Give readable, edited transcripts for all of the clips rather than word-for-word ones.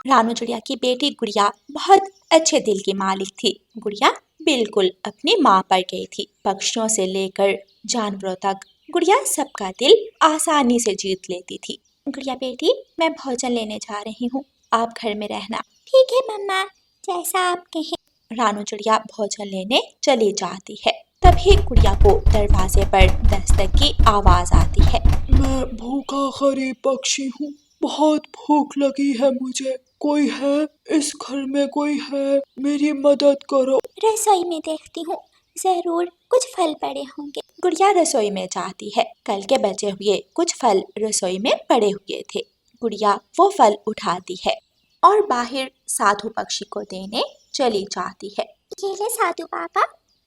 रानू चिड़िया की बेटी गुड़िया बहुत अच्छे दिल की मालिक थी। गुड़िया बिल्कुल अपनी माँ पर गई थी। पक्षियों से लेकर जानवरों तक गुड़िया सबका दिल आसानी से जीत लेती थी। गुड़िया बेटी, मैं भोजन लेने जा रही हूँ, आप घर में रहना। ठीक है मम्मा, जैसा आप कहें। रानू चिड़िया भोजन लेने चली जाती है। तभी गुड़िया को दरवाजे पर दस्तक की आवाज आती है। मैं भूखा गरीब पक्षी हूँ, बहुत भूख लगी है मुझे। कोई है? इस घर में कोई है? मेरी मदद करो। रसोई में देखती हूँ, जरूर कुछ फल पड़े होंगे। गुड़िया रसोई में जाती है। कल के बचे हुए कुछ फल रसोई में पड़े हुए थे। गुड़िया वो फल उठाती है और बाहर साधु पक्षी को देने चली जाती है। ये ले साधु पापा,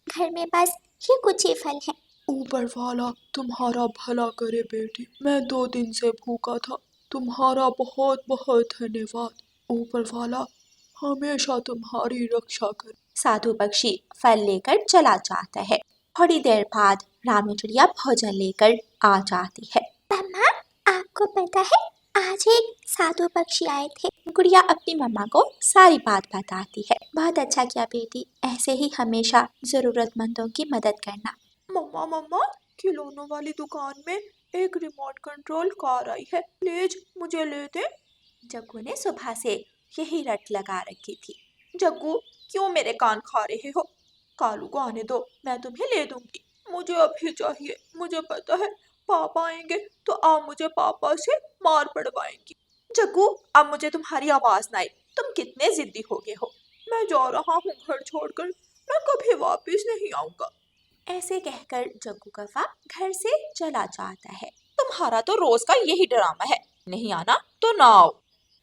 घर में बस ये कुछ ही फल है। ऊपर वाला तुम्हारा भला करे बेटी, मैं 2 दिन से भूखा था। तुम्हारा बहुत बहुत धन्यवाद। ऊपर वाला हमेशा तुम्हारी रक्षा करे। साधु पक्षी फल लेकर चला जाता है। थोड़ी देर बाद रानू चिड़िया भोजन लेकर आ जाती है। मम्मा, आपको पता है आज एक साधु पक्षी आए थे। गुड़िया अपनी मम्मा को सारी बात बताती है। बहुत अच्छा किया बेटी, ऐसे ही हमेशा जरूरतमंदों की मदद करना। मम्मा मम्मा, खिलौनों वाली दुकान में एक रिमोट कंट्रोल कार आई है, प्लीज मुझे ले दे। जग्गू ने सुबह से यही रट लगा रखी थी। जग्गू, क्यों मेरे कान खा रहे हो? कालू को आने दो, मैं तुम्हें ले दूंगी। मुझे अभी चाहिए। मुझे पता है पापा आएंगे तो आप मुझे पापा से मार पड़वाएंगी। जग्गू, अब मुझे तुम्हारी आवाज ना आई। तुम कितने जिद्दी हो गए हो। मैं जा रहा हूँ घर छोड़कर, मैं कभी वापस नहीं आऊंगा। ऐसे कहकर जग्गू कौवा घर से चला जाता है। तुम्हारा तो रोज का यही ड्रामा है, नहीं आना तो ना आओ।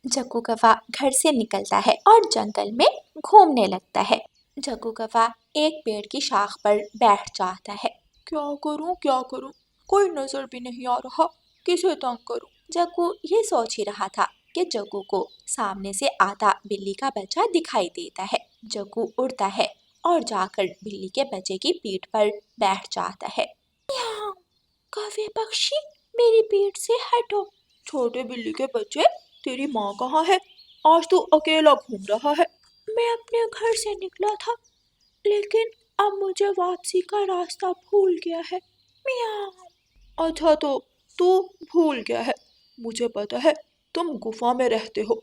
जग्गू कौवा घर से निकलता है और जंगल में घूमने लगता है। जग्गू कौवा एक पेड़ की शाख पर बैठ जाता है। क्या करूं, कोई नजर भी नहीं आ रहा, किसे तंग करूं। जग्गू ये सोच ही रहा था कि जग्गू को सामने से आता बिल्ली का बच्चा दिखाई देता है। जग्गू उड़ता है और जाकर बिल्ली के बच्चे की पीठ पर बैठ जाता है। म्याऊं, कौवे पक्षी, मेरी पीठ से हटो। छोटे बिल्ली के बच्चे, तेरी माँ कहाँ है? आज तू अकेला घूम रहा है। मैं अपने घर से निकला था, लेकिन अब मुझे वापसी का रास्ता भूल गया है। म्याऊं। अच्छा, तो तू भूल गया है। मुझे पता है तुम गुफा में रहते हो।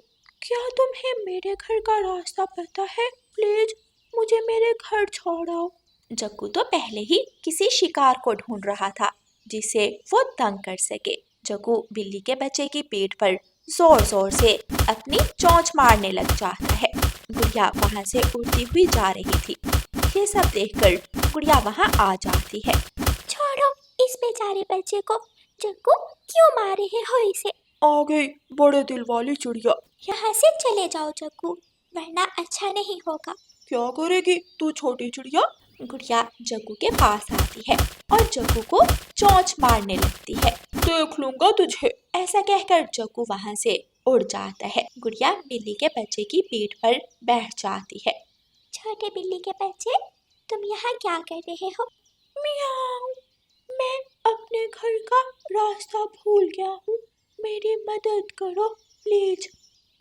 क्या तुम्हें मेरे घर का रास्ता पता है? प्लीज मुझे मेरे घर छोड़ो। जग्गू तो पहले ही किसी शिकार को ढूंढ रहा था जिसे वो तंग कर सके। जग्गू बिल्ली के बच्चे की पीठ पर जोर जोर से अपनी चोंच मारने लग जाता है। गुड़िया वहां से उड़ती हुई जा रही थी। ये सब देखकर गुड़िया वहां आ जाती है। छोड़ो इस बेचारे बच्चे को। जग्गू, क्यों मार रहे हो इसे? आ गई बड़े दिल वाली चिड़िया। यहाँ से चले जाओ जग्गू, वरना अच्छा नहीं होगा। क्या करेगी तू छोटी चिड़िया? गुड़िया जग्गू के पास आती है और जग्गू को चोंच मारने लगती है। देख लूंगा तुझे। ऐसा कहकर जग्गू वहां से उड़ जाता है। गुड़िया बिल्ली के बच्चे की पीठ पर बैठ जाती है। छोटे बिल्ली के बच्चे, तुम यहाँ क्या कर रहे हो? म्याऊं, मैं अपने घर का रास्ता भूल गया हूँ, मेरी मदद करो प्लीज।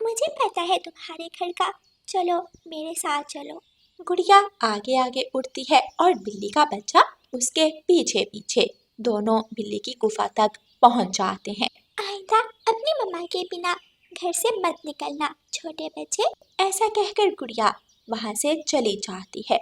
मुझे पता है तुम्हारे घर का, चलो मेरे साथ चलो। गुड़िया आगे आगे उड़ती है और बिल्ली का बच्चा उसके पीछे पीछे। दोनों बिल्ली की गुफा तक पहुंच जाते हैं। आइंदा अपनी मम्मा के बिना घर से मत निकलना छोटे बच्चे। ऐसा कहकर गुड़िया वहां से चली जाती है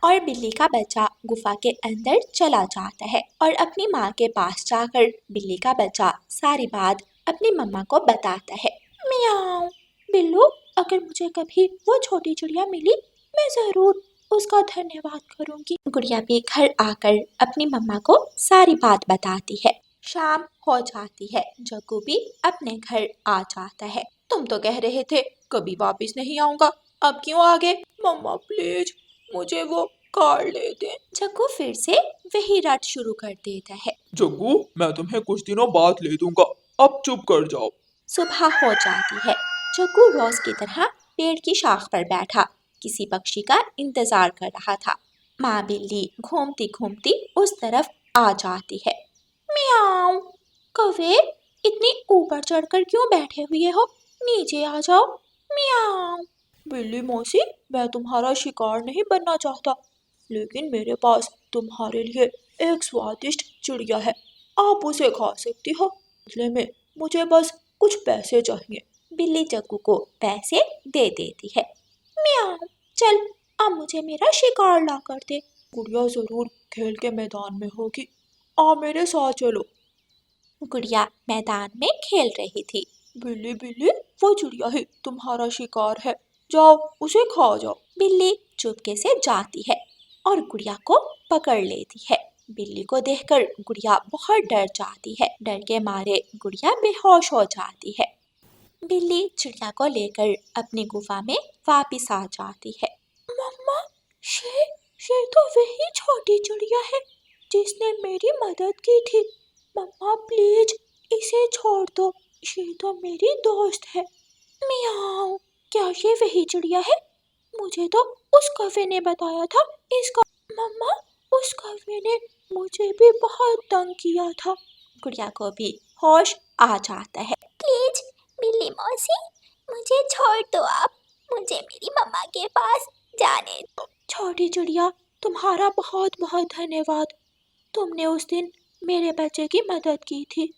और बिल्ली का बच्चा गुफा के अंदर चला जाता है और अपनी माँ के पास जाकर बिल्ली का बच्चा सारी बात अपनी मम्मा को बताता है। म्याऊं, बिल्लू, अगर मुझे कभी वो छोटी चिड़िया मिली, मैं जरूर उसका धन्यवाद करूंगी। गुड़िया भी घर आकर अपनी मम्मा को सारी बात बताती है। शाम हो जाती है। जग्गू भी अपने घर आ जाता है। तुम तो कह रहे थे कभी वापस नहीं आऊंगा, अब क्यों आ गए? मम्मा प्लीज मुझे वो कार ले दे। जग्गू फिर से वही रट शुरू कर देता है। जग्गू, मैं तुम्हें कुछ दिनों बाद ले दूंगा, अब चुप कर जाओ। सुबह हो जाती है। जग्गू रोज की तरह पेड़ की शाख पर बैठा किसी पक्षी का इंतजार कर रहा था। माँ बिल्ली घूमती घूमती उस तरफ आ जाती है। म्याऊं, कौवे, इतनी ऊपर चढ़कर क्यों बैठे हुए हो? नीचे आ जाओ। म्याऊ। बिल्ली मौसी, मैं तुम्हारा शिकार नहीं बनना चाहता, लेकिन मेरे पास तुम्हारे लिए एक स्वादिष्ट चिड़िया है। आप उसे खा सकती हो। बदले में मुझे बस कुछ पैसे चाहिए। बिल्ली जग्गू को पैसे दे देती है। म्याऊ। चल, अब मुझे मेरा शिकार ला कर दे। गुड़िया जरूर खेल के मैदान में होगी। आ मेरे साथ चलो। गुड़िया मैदान में खेल रही थी। बिल्ली बिल्ली, वो चिड़िया ही तुम्हारा शिकार है, जाओ उसे खा जाओ। बिल्ली चुपके से जाती है और गुड़िया को पकड़ लेती है। बिल्ली को देखकर गुड़िया बहुत डर जाती है। डर के मारे गुड़िया बेहोश हो जाती है। बिल्ली चिड़िया को लेकर अपनी गुफा में वापस आ जाती है। मम्मा, ये तो वही छोटी चिड़िया है जिसने मेरी मदद की थी। मम्मा प्लीज इसे छोड़ दो, ये तो मेरी दोस्त है। मियाओ। क्या ये वही चिड़िया है? मुझे तो उस कौवे ने बताया था इसका। मम्मा, उस कौवे ने मुझे भी बहुत तंग किया था। गुड़िया को भी होश आ जाता है। प्लीज बिल्ली मौसी, मुझे छोड़ दो आप, मुझे मेरी मम्मा के पास जाने दो। छोटी चिड़िया, तुम्हारा बहुत बहुत धन्यवाद। तुमने उस दिन मेरे बच्चे की मदद की थी।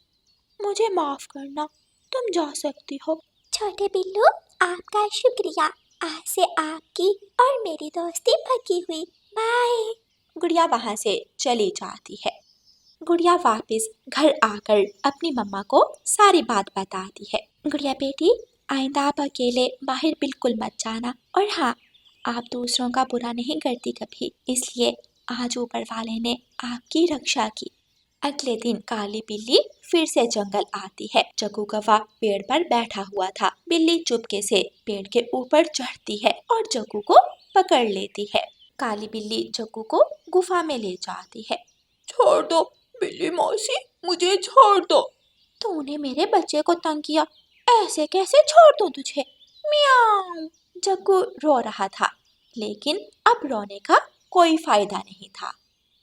मुझे माफ करना, तुम जा सकती हो। छोटे बिल्लू, आपका शुक्रिया। आज से आपकी और मेरी दोस्ती पक्की हुई। बाय। गुड़िया वहाँ से चली जाती है। गुड़िया वापस घर आकर अपनी मम्मा को सारी बात बताती है। गुड़िया बेटी, आइंदा आप अकेले बाहर बिल्कुल मत जाना। और हाँ, आप दूसरों का बुरा नहीं करती कभी, इसलिए आज ऊपर वाले ने आपकी रक्षा की। अगले दिन काली बिल्ली फिर से जंगल आती है। जग्गू कौवा पेड़ पर बैठा हुआ था। बिल्ली चुपके से पेड़ के ऊपर चढ़ती है और जग्गू को पकड़ लेती है। काली बिल्ली जग्गू को गुफा में ले जाती है। छोड़ दो बिल्ली मौसी, मुझे छोड़ दो। तूने मेरे बच्चे को तंग किया, ऐसे कैसे छोड़ दूं तुझे? म्याऊ। जग्गू रो रहा था, लेकिन अब रोने का कोई फायदा नहीं था।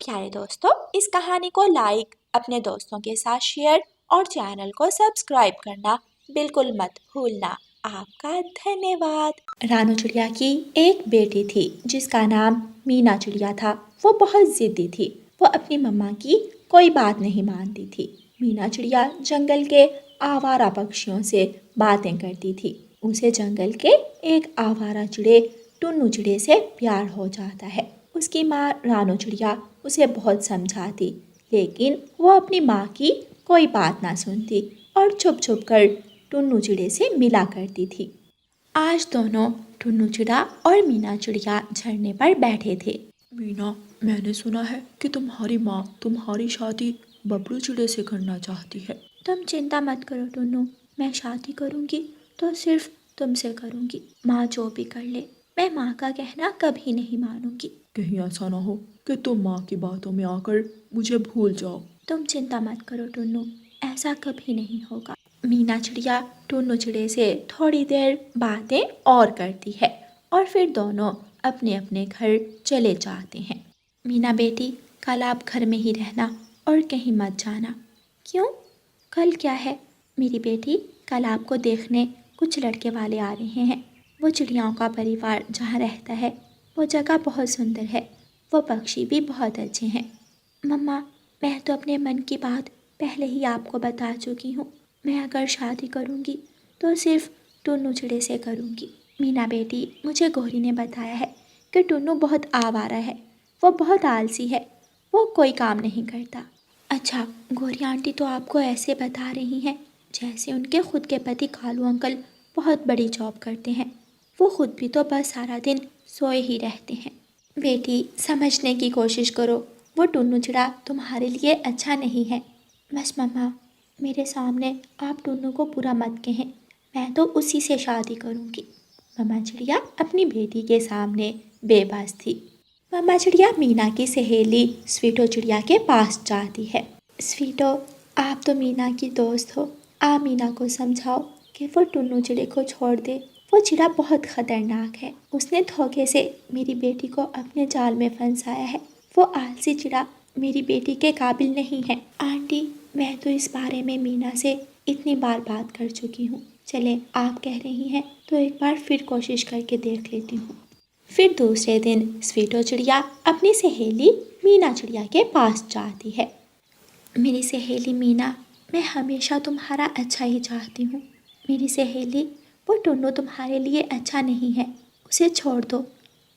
प्यारे दोस्तों, इस कहानी को लाइक, अपने दोस्तों के साथ शेयर और चैनल को सब्सक्राइब करना बिल्कुल मत भूलना। आपका धन्यवाद। रानू चिड़िया की एक बेटी थी जिसका नाम मीना चिड़िया था। वो बहुत जिद्दी थी। वो अपनी मम्मा की कोई बात नहीं मानती थी। मीना चिड़िया जंगल के आवारा पक्षियों से बातें करती थी। उसे जंगल के एक आवारा चिड़े टुन्नू चिड़े से प्यार हो जाता है। उसकी माँ रानू चिड़िया उसे बहुत समझाती, लेकिन वो अपनी माँ की कोई बात ना सुनती और छुप छुप कर टुन्नू चिड़े से मिला करती थी। आज दोनों टुन्नू चिड़ा और मीना चिड़िया झरने पर बैठे थे। मीना, मैंने सुना है कि तुम्हारी माँ तुम्हारी शादी बबलू चिड़े से करना चाहती है। तुम चिंता मत करो टुन्नू, मैं शादी करूँगी तो सिर्फ तुमसे करूँगी। माँ जो भी कर ले, मैं माँ का कहना कभी नहीं मानूंगी। कहीं ऐसा ना हो कि तुम माँ की बातों में आकर मुझे भूल जाओ। तुम चिंता मत करो टुन्नू, ऐसा कभी नहीं होगा। मीना चिड़िया टुन्नू चिड़े से थोड़ी देर बातें और करती है और फिर दोनों अपने अपने घर चले जाते हैं। मीना बेटी, कल आप घर में ही रहना और कहीं मत जाना। क्यों? कल क्या है? मेरी बेटी, कल आपको देखने कुछ लड़के वाले आ रहे हैं। वो चिड़ियाओं का परिवार जहाँ रहता है वो जगह बहुत सुंदर है। वो पक्षी भी बहुत अच्छे हैं। मम्मा, मैं तो अपने मन की बात पहले ही आपको बता चुकी हूँ। मैं अगर शादी करूँगी तो सिर्फ टुन्नू चिड़े से करूँगी। मीना बेटी, मुझे गौरी ने बताया है कि टुन्नू बहुत आवारा है, वो बहुत आलसी है, वो कोई काम नहीं करता। अच्छा, गौरी आंटी तो आपको ऐसे बता रही हैं जैसे उनके खुद के पति कालू अंकल बहुत बड़ी जॉब करते हैं। वो खुद भी तो बस सारा दिन सोए ही रहते हैं। बेटी, समझने की कोशिश करो, वो टुन्नू चिड़ा तुम्हारे लिए अच्छा नहीं है। बस मम्मा, मेरे सामने आप टुन्नू को बुरा मत कहें, मैं तो उसी से शादी करूँगी। मम्मा चिड़िया अपनी बेटी के सामने बेबस थी। मम्मा चिड़िया मीना की सहेली स्वीटो चिड़िया के पास जाती है। स्वीटो, आप तो मीना की दोस्त हो, आप मीना को समझाओ कि वो टुन्नू चिड़े को छोड़ दे। वो चिड़ा बहुत खतरनाक है, उसने धोखे से मेरी बेटी को अपने जाल में फंसाया है। वो आलसी चिड़ा मेरी बेटी के काबिल नहीं है। आंटी, मैं तो इस बारे में मीना से इतनी बार बात कर चुकी हूँ, चले आप कह रही हैं तो एक बार फिर कोशिश करके देख लेती हूँ। फिर दूसरे दिन स्वीटो चिड़िया अपनी सहेली मीना चिड़िया के पास जाती है। मेरी सहेली मीना, मैं हमेशा तुम्हारा अच्छा ही चाहती हूँ। मेरी सहेली, वो टुन्नू तुम्हारे लिए अच्छा नहीं है, उसे छोड़ दो,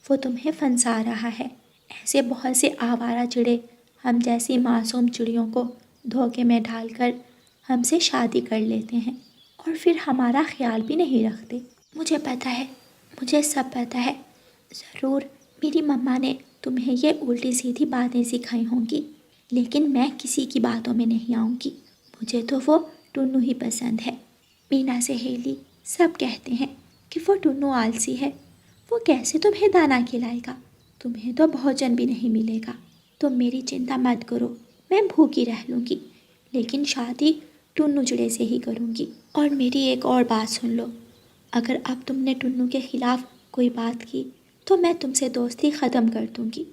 वो तुम्हें फंसा रहा है। ऐसे बहुत से आवारा चिड़े हम जैसी मासूम चिड़ियों को धोखे में डालकर हमसे शादी कर लेते हैं और फिर हमारा ख्याल भी नहीं रखते। मुझे पता है, मुझे सब पता है। ज़रूर मेरी मम्मा ने तुम्हें ये उल्टी सीधी बातें सिखाई होंगी, लेकिन मैं किसी की बातों में नहीं आऊँगी। मुझे तो वो टुन्नू ही पसंद है। मीना सहेली, सब कहते हैं कि वो टुन्नू आलसी है, वो कैसे तुम्हें दाना खिलाएगा, तुम्हें तो भोजन भी नहीं मिलेगा। तुम मेरी चिंता मत करो, मैं भूखी रह लूँगी, लेकिन शादी टुन्नू चिड़े से ही करूँगी। और मेरी एक और बात सुन लो, अगर अब तुमने टुन्नू के खिलाफ कोई बात की तो मैं तुमसे दोस्ती ख़त्म कर दूँगी।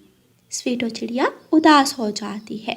स्वीटो चिड़िया उदास हो जाती है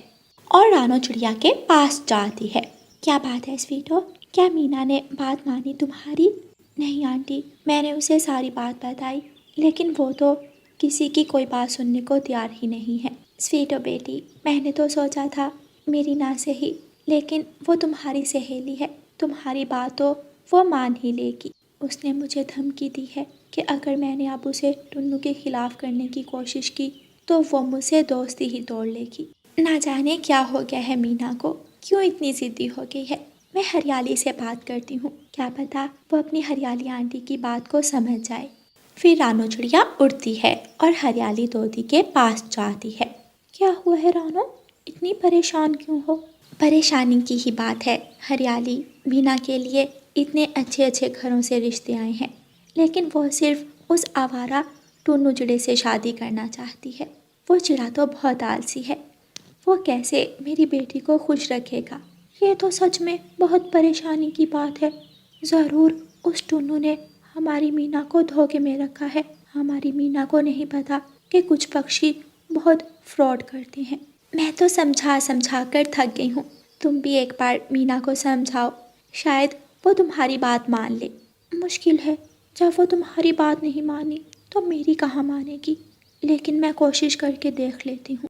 और रानो चिड़िया के पास जाती है। क्या बात है स्वीटो, क्या मीना ने बात मानी तुम्हारी? नहीं आंटी, मैंने उसे सारी बात बताई, लेकिन वो तो किसी की कोई बात सुनने को तैयार ही नहीं है। स्वीटो बेटी, मैंने तो सोचा था मेरी ना सही, लेकिन वो तुम्हारी सहेली है, तुम्हारी बात तो वो मान ही लेगी। उसने मुझे धमकी दी है कि अगर मैंने अब उसे टुन्नू के खिलाफ करने की कोशिश की तो वो मुझसे दोस्ती ही तोड़ लेगी। ना जाने क्या हो गया है मीना को, क्यों इतनी ज़िद्दी हो गई है। मैं हरियाली से बात करती हूँ, क्या पता वो अपनी हरियाली आंटी की बात को समझ जाए। फिर रानो चिड़िया उड़ती है और हरियाली तोती के पास जाती है। क्या हुआ है रानो, इतनी परेशान क्यों हो? परेशानी की ही बात है हरियाली, मीना के लिए इतने अच्छे अच्छे घरों से रिश्ते आए हैं, लेकिन वो सिर्फ उस आवारा टुन्नू चिड़े से शादी करना चाहती है। वो चिड़ा तो बहुत आलसी है, वो कैसे मेरी बेटी को खुश रखेगा। ये तो सच में बहुत परेशानी की बात है। ज़रूर उस टुन्नू ने हमारी मीना को धोखे में रखा है। हमारी मीना को नहीं पता कि कुछ पक्षी बहुत फ्रॉड करते हैं। मैं तो समझा समझा कर थक गई हूँ, तुम भी एक बार मीना को समझाओ, शायद वो तुम्हारी बात मान ले। मुश्किल है, जब वो तुम्हारी बात नहीं मानी तो मेरी कहाँ मानेगी, लेकिन मैं कोशिश करके देख लेती हूँ।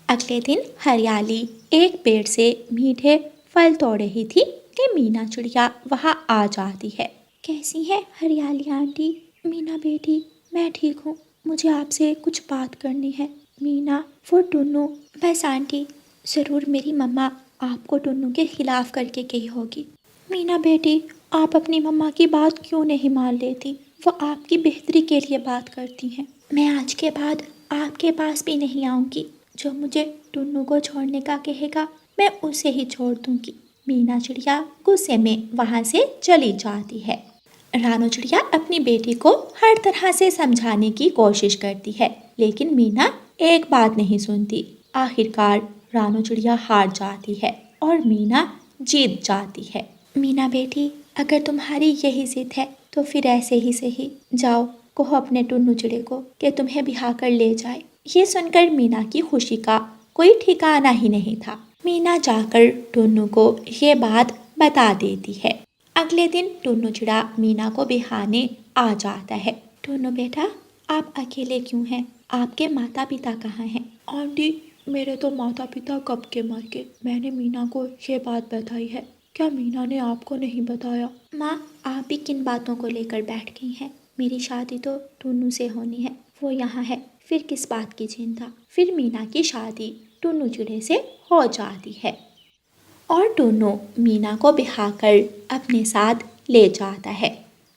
अगले दिन हरियाली एक पेड़ से मीठे फल तोड़ रही थी कि मीना चिड़िया वहाँ आ जाती है। कैसी है हरियाली आंटी? मीना बेटी, मैं ठीक हूँ, मुझे आपसे कुछ बात करनी है। मीना, वो टुन्नू। बस आंटी, ज़रूर मेरी मम्मा आपको टुन्नू के खिलाफ करके गई होगी। मीना बेटी, आप अपनी मम्मा की बात क्यों नहीं मान लेती? वो आपकी बेहतरी के लिए बात करती हैं। मैं आज के बाद आपके पास भी नहीं आऊँगी। जो मुझे टुन्नू को छोड़ने का कहेगा मैं उसे ही छोड़ दूँगी। मीना चिड़िया गुस्से में वहाँ से चली जाती है। रानो चिड़िया अपनी बेटी को हर तरह से समझाने की कोशिश करती है, लेकिन मीना एक बात नहीं सुनती। आखिरकार रानो चिड़िया हार जाती है और मीना जीत जाती है। मीना बेटी, अगर तुम्हारी यही जिद है तो फिर ऐसे ही सही, जाओ कहो अपने टुन्नू चिड़े को कि तुम्हें बिहा कर ले जाए। ये सुनकर मीना की खुशी का कोई ठिकाना ही नहीं था। मीना जाकर टुन्नू को ये बात बता देती है। अगले दिन टुन्नू चिड़ा मीना को बिहाने आ जाता है। टुन्नू बेटा, आप अकेले क्यों हैं? आपके माता पिता कहाँ हैं? आंटी, मेरे तो माता पिता कब के मर गए। मैंने मीना को ये बात बताई है, क्या मीना ने आपको नहीं बताया? माँ, आप भी किन बातों को लेकर बैठ गई हैं? मेरी शादी तो टुन्नू से होनी है, वो यहाँ है, फिर किस बात की चिंता। फिर मीना की शादी टुन्नू चिड़े से हो जाती है और टुन्नू मीना को बिहाकर अपने साथ ले जाता है।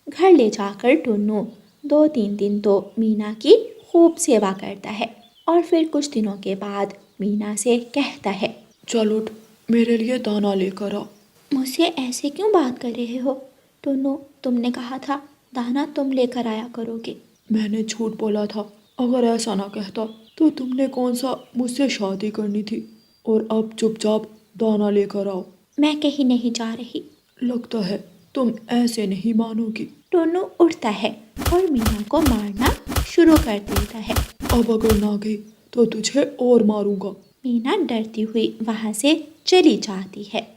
घर ले जाकर टुन्नू 2-3 दिन तो मीना की खूब सेवा करता है और फिर कुछ दिनों के बाद मीना से कहता है, चल उठ, मेरे लिए दाना लेकर आ। मुझसे ऐसे क्यों बात कर रहे हो टुन्नू? तुमने कहा था दाना तुम लेकर आया करोगे। मैंने झूठ बोला था, अगर ऐसा ना कहता तो तुमने कौन सा मुझसे शादी करनी थी। और अब चुपचाप दाना लेकर आओ। मैं कहीं नहीं जा रही। लगता है तुम ऐसे नहीं मानोगी। टुन्नू उठता है और मीना को मारना शुरू कर देता है। अब अगर ना गई तो तुझे और मारूंगा। मीना डरती हुई वहाँ से चली जाती है।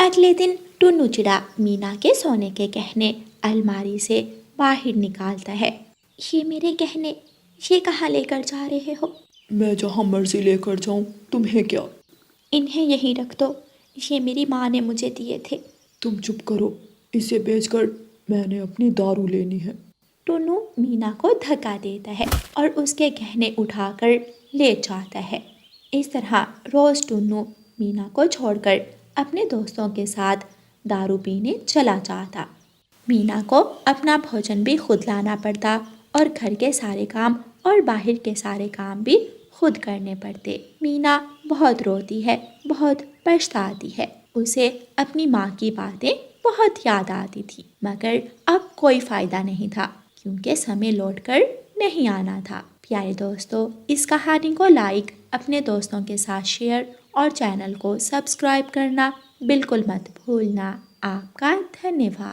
अगले दिन टुन्नू चिड़ा मीना के सोने के गहने अलमारी से बाहर निकालता है। ये मेरे गहने, ये कहाँ लेकर जा रहे हो? मैं जहाँ मर्जी लेकर जाऊँ, तुम्हें क्या? इन्हें यहीं रख दो, ये मेरी माँ ने मुझे दिए थे। तुम चुप करो, इसे बेचकर मैंने अपनी दारू लेनी है। टुन्नू मीना को धक्का देता है और उसके गहने उठाकर ले जाता है। इस तरह रोज़ टुन्नू मीना को छोड़कर अपने दोस्तों के साथ दारू पीने चला जाता। मीना को अपना भोजन भी खुद लाना पड़ता और घर के सारे काम और बाहर के सारे काम भी खुद करने पड़ते। मीना बहुत रोती है, बहुत पछताती है। उसे अपनी माँ की बातें बहुत याद आती थी, मगर अब कोई फ़ायदा नहीं था क्योंकि समय लौटकर नहीं आना था। प्यारे दोस्तों, इस कहानी को लाइक, अपने दोस्तों के साथ शेयर और चैनल को सब्सक्राइब करना बिल्कुल मत भूलना। आपका धन्यवाद।